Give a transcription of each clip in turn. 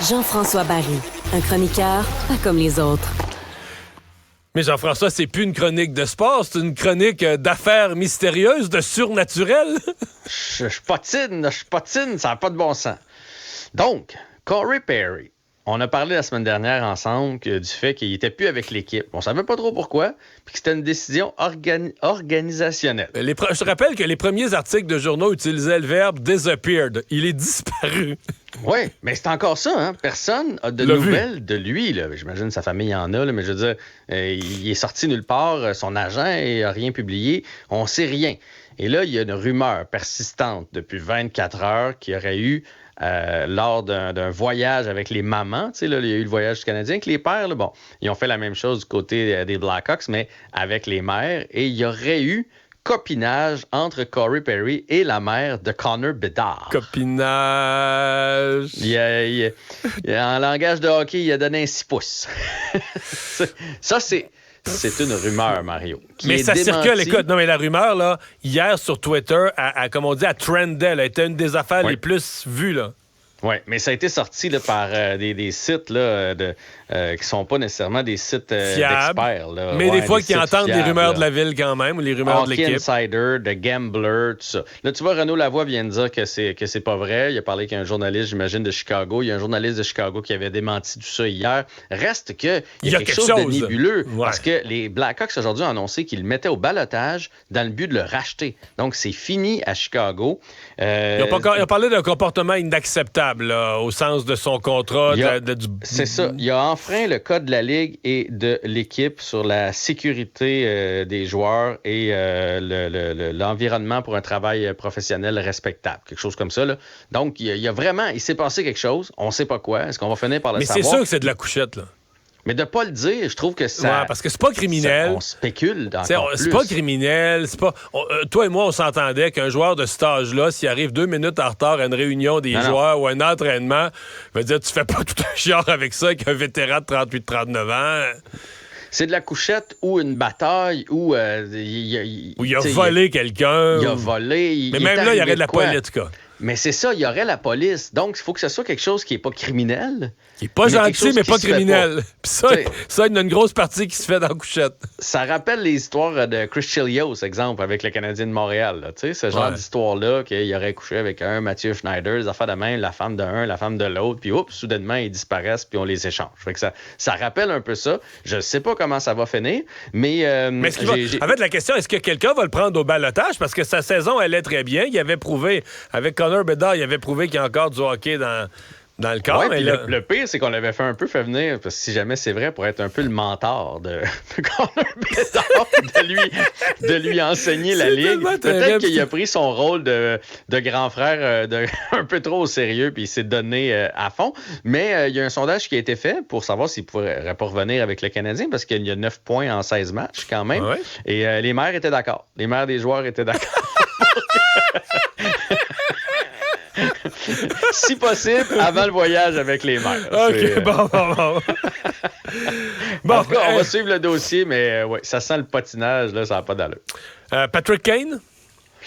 Jean-François Barry, un chroniqueur pas comme les autres. Mais Jean-François, c'est plus une chronique de sport, c'est une chronique d'affaires mystérieuses, de surnaturel. Je patine, ça n'a pas de bon sens. Donc, Corey Perry, on a parlé la semaine dernière ensemble du fait qu'il n'était plus avec l'équipe. On ne savait pas trop pourquoi, puis que c'était une décision organisationnelle. Je te rappelle que les premiers articles de journaux utilisaient le verbe « disappeared ». Il est disparu. Oui, mais c'est encore ça, hein? Personne n'a de nouvelles de lui. Là. J'imagine que sa famille en a, là, mais je veux dire, il est sorti nulle part, son agent n'a rien publié, on ne sait rien. Et là, il y a une rumeur persistante depuis 24 heures qu'il y aurait eu, lors d'un voyage avec les mamans, tu sais, là, il y a eu le voyage du Canadien avec les pères, là, bon, ils ont fait la même chose du côté des Blackhawks, mais avec les mères, et il y aurait eu copinage entre Corey Perry et la mère de Connor Bedard. Copinage. En langage de hockey, il a donné un 6 pouces. Ça, c'est une rumeur, Mario. Mais ça circule, écoute. Non, mais la rumeur, là, hier sur Twitter, comme on dit, à trendait. Elle était une des affaires les plus vues, là. Oui, mais ça a été sorti là, par des sites là, qui sont pas nécessairement des sites d'experts. Là. Mais des fois, qui entendent les rumeurs de la ville quand même, ou les rumeurs de l'équipe. Insider, de Gambler, tout ça. Là, tu vois, Renaud Lavoie vient de dire que c'est pas vrai. Il a parlé qu'un journaliste, j'imagine, de Chicago. Il y a un journaliste de Chicago qui avait démenti tout ça hier. Reste que il y a quelque chose de nébuleux. Ouais. Parce que les Blackhawks, aujourd'hui, ont annoncé qu'ils le mettaient au ballottage dans le but de le racheter. Donc, c'est fini à Chicago. Ils ont parlé d'un comportement inacceptable. Là, au sens de son contrat. C'est ça. Il a enfreint le code de la Ligue et de l'équipe sur la sécurité des joueurs et l'environnement pour un travail professionnel respectable. Quelque chose comme ça. Là. Donc, il s'est passé quelque chose. On ne sait pas quoi. Est-ce qu'on va finir par le savoir? Mais c'est sûr que c'est de la couchette, là. Mais de ne pas le dire, je trouve que ça... Ouais, parce que c'est pas criminel. On spécule encore plus. C'est pas criminel. Toi et moi, on s'entendait qu'un joueur de cet âge-là, s'il arrive 2 minutes en retard à une réunion des joueurs ou à un entraînement, veut dire, tu fais pas tout un genre avec ça, avec un vétéran de 38-39 ans. C'est de la couchette ou une bataille où... Où il a volé quelqu'un. Il a volé. Mais même là, il y aurait de la politique. Mais c'est ça, il y aurait la police. Donc, il faut que ce soit quelque chose qui n'est pas criminel. Qui n'est pas gentil, mais pas criminel. Puis ça, il y a une grosse partie qui se fait dans la couchette. Ça rappelle les histoires de Chris Chelios, exemple, avec le Canadien de Montréal. Tu sais, ce genre d'histoire-là, qu'il aurait couché avec un Mathieu Schneider, les affaires de même, la femme de un, la femme de l'autre, puis soudainement, ils disparaissent, puis on les échange. Fait que ça rappelle un peu ça. Je ne sais pas comment ça va finir, mais... en fait, la question, est-ce que quelqu'un va le prendre au ballottage? Parce que sa saison allait très bien. Il avait prouvé, avec Connor Bedard, il avait prouvé qu'il y a encore du hockey dans le corps. Ouais, mais le pire, c'est qu'on l'avait fait un peu fait venir, parce que si jamais c'est vrai, pour être un peu le mentor de Connor Bedard, de lui enseigner la Ligue. Peut-être qu'il a pris son rôle de grand frère un peu trop au sérieux, puis il s'est donné à fond. Mais il y a un sondage qui a été fait pour savoir s'il pourrait pas revenir avec le Canadien, parce qu'il y a 9 points en 16 matchs quand même. Ouais. Et les maires étaient d'accord. Les maires des joueurs étaient d'accord. Si possible, avant le voyage avec les mères. OK, bon. En tout cas, on va suivre le dossier, mais ça sent le patinage, là, ça n'a pas d'allure. Patrick Kane?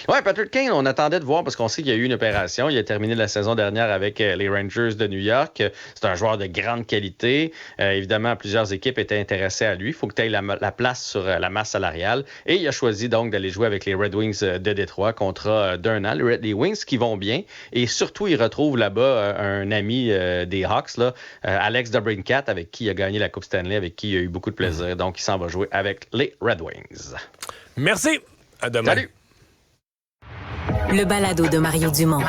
Oui, Patrick Kane, on attendait de voir parce qu'on sait qu'il y a eu une opération. Il a terminé la saison dernière avec les Rangers de New York. C'est un joueur de grande qualité. Évidemment, plusieurs équipes étaient intéressées à lui. Il faut que tu aies la place sur la masse salariale. Et il a choisi donc d'aller jouer avec les Red Wings de Détroit, contrat d'1 an. Les Wings qui vont bien. Et surtout, il retrouve là-bas un ami des Hawks, là, Alex DeBrincat, avec qui il a gagné la Coupe Stanley, avec qui il a eu beaucoup de plaisir. Donc, il s'en va jouer avec les Red Wings. Merci. À demain. Salut. Le balado de Mario Dumont.